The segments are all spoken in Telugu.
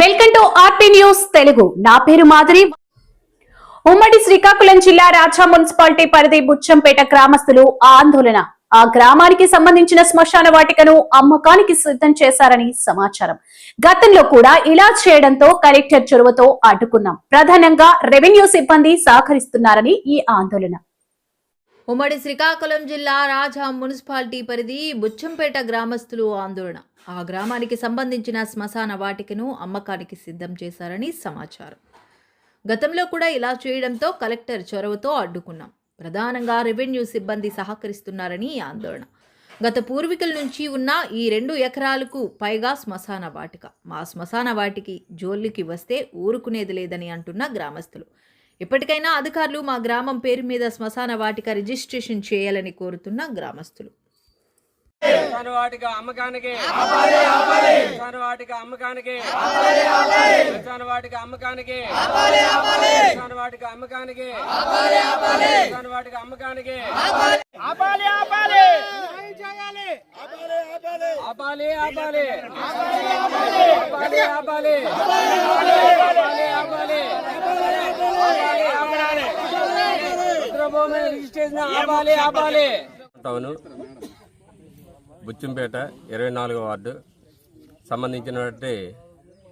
Welcome to RP news Telugu. నా పేరు మాధురి. ఉమ్మడి శ్రీకాకుళం జిల్లా రాజా మున్సిపాలిటీ పరిధి బుచ్చంపేట గ్రామస్తులు ఆందోళన. ఆ గ్రామానికి సంబంధించిన శ్మశాన వాటికను అమ్మకానికి సిద్ధం చేశారని సమాచారం. గతంలో కూడా ఇలా చేయడంతో కలెక్టర్ చొరవతో అడ్డుకున్నాం. ప్రధానంగా రెవెన్యూ సిబ్బంది సహకరిస్తున్నారని ఈ ఆందోళన. ఉమ్మడి శ్రీకాకుళం జిల్లా రాజా మున్సిపాలిటీ పరిధి బుచ్చంపేట గ్రామస్తులు ఆందోళన. ఆ గ్రామానికి సంబంధించిన శ్మశాన వాటికను అమ్మకానికి సిద్ధం చేశారని సమాచారం. గతంలో కూడా ఇలా చేయడంతో కలెక్టర్ చొరవతో అడ్డుకున్నాం. ప్రధానంగా రెవెన్యూ సిబ్బంది సహకరిస్తున్నారని ఆందోళన. గత పూర్వీకుల నుంచి ఉన్న ఈ 2 ఎకరాలకు పైగా శ్మశాన వాటిక. మా శ్మశాన వాటికి జోలికి వస్తే ఊరుకునేది లేదని అంటున్న గ్రామస్తులు. ఇప్పటికైనా అధికారులు మా గ్రామం పేరు మీద శ్మశాన వాటిక రిజిస్ట్రేషన్ చేయాలని కోరుతున్న గ్రామస్తులు. అమ్మకానికి టౌను బుచ్చంపేట 24వ వార్డు సంబంధించినటువంటి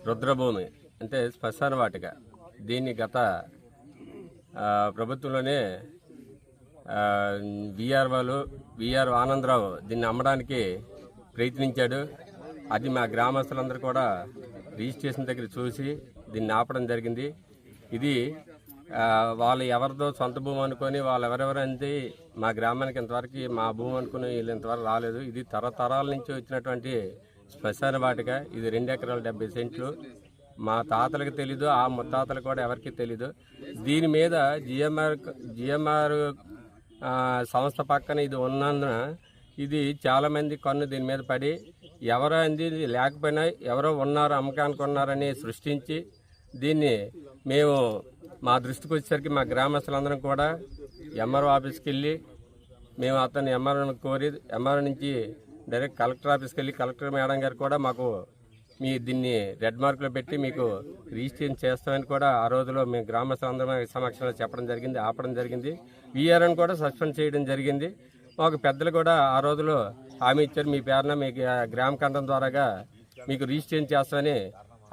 రుద్రభూమి అంటే శ్మశాన వాటిక. దీన్ని గత ప్రభుత్వంలోనే విఆర్ ఆనందరావు దీన్ని అమ్మడానికి ప్రయత్నించాడు. అది మా గ్రామస్తులందరూ కూడా రిజిస్ట్రేషన్ దగ్గర చూసి దీన్ని ఆపడం జరిగింది. ఇది వాళ్ళు ఎవరిదో సొంత భూమి అనుకొని వాళ్ళు ఎవరెవరంటే మా గ్రామానికి ఇంతవరకు మా భూమి అనుకుని వీళ్ళు ఇంతవరకు రాలేదు. ఇది తరతరాల నుంచి వచ్చినటువంటి శ్మశాన వాటిక. ఇది 2 ఎకరాల 70 సెంట్లు. మా తాతలకు తెలీదు, ఆ ముత్తాతలు కూడా ఎవరికి తెలీదు. దీని మీద జిఎంఆర్ సంస్థ పక్కన ఇది ఉన్నందున ఇది చాలామంది కన్ను దీని మీద పడి ఎవరో అంది లేకపోయినా ఎవరో ఉన్నారు అమ్మకానికి ఉన్నారని సృష్టించి దీన్ని మేము మా దృష్టికి వచ్చేసరికి మా గ్రామస్తులందరం కూడా ఎంఆర్ఓ ఆఫీస్కి వెళ్ళి మేము అతన్ని ఎంఆర్ఓ కోరి ఎంఆర్ఓ నుంచి డైరెక్ట్ కలెక్టర్ ఆఫీస్కి వెళ్ళి కలెక్టర్ మేడం గారు కూడా మాకు మీ దీన్ని రెడ్ మార్కులో పెట్టి మీకు రిజిస్ట్రేషన్ చేస్తామని కూడా ఆ రోజులో మేము గ్రామస్తులందరం సమక్షంలో చెప్పడం జరిగింది, ఆపడం జరిగింది. వీఆర్ని కూడా సస్పెండ్ చేయడం జరిగింది. మాకు పెద్దలు కూడా ఆ రోజులో హామీ ఇచ్చారు, మీ పేరున మీ గ్రామ కంఠం ద్వారాగా మీకు రిజిస్ట్రేషన్ చేస్తామని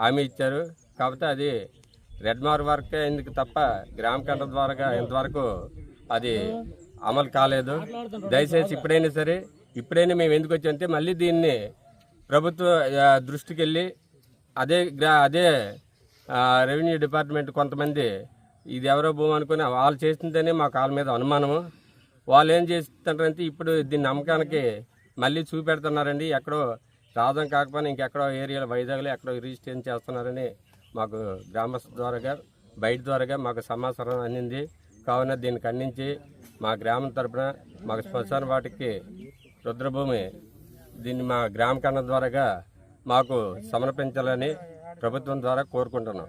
హామీ ఇచ్చారు. కాకపోతే అది రెడ్ మార్క్ వరకే ఎందుకు తప్ప గ్రామ కంఠం ద్వారా ఇంతవరకు అది అమలు కాలేదు. దయచేసి ఇప్పుడైనా మేము ఎందుకు వచ్చామంటే మళ్ళీ దీన్ని ప్రభుత్వ దృష్టికి వెళ్ళి అదే రెవెన్యూ డిపార్ట్మెంట్ కొంతమంది ఇది ఎవరో భూమి అనుకుని వాళ్ళు చేస్తుంటేనే మాకు వాళ్ళ మీద అనుమానము. వాళ్ళు ఏం చేస్తుంటారంటే ఇప్పుడు దీన్ని అమ్మకానికి మళ్ళీ చూపెడుతున్నారండి. ఎక్కడో రాజం కాకపోయినా ఇంకెక్కడో ఏరియాలో వైజాగ్లో ఎక్కడో రిజిస్ట్రేషన్ చేస్తున్నారని మాకు గ్రామస్తుల ద్వారాగా బయట ద్వారాగా మాకు సమాచారం అందింది. కావున దీన్ని ఖండించి మా గ్రామం తరపున మాకు శ్మశాన వాటికి రుద్రభూమి దీన్ని మా గ్రామ కన్నా ద్వారాగా మాకు సమర్పించాలని ప్రభుత్వం ద్వారా కోరుకుంటున్నాం.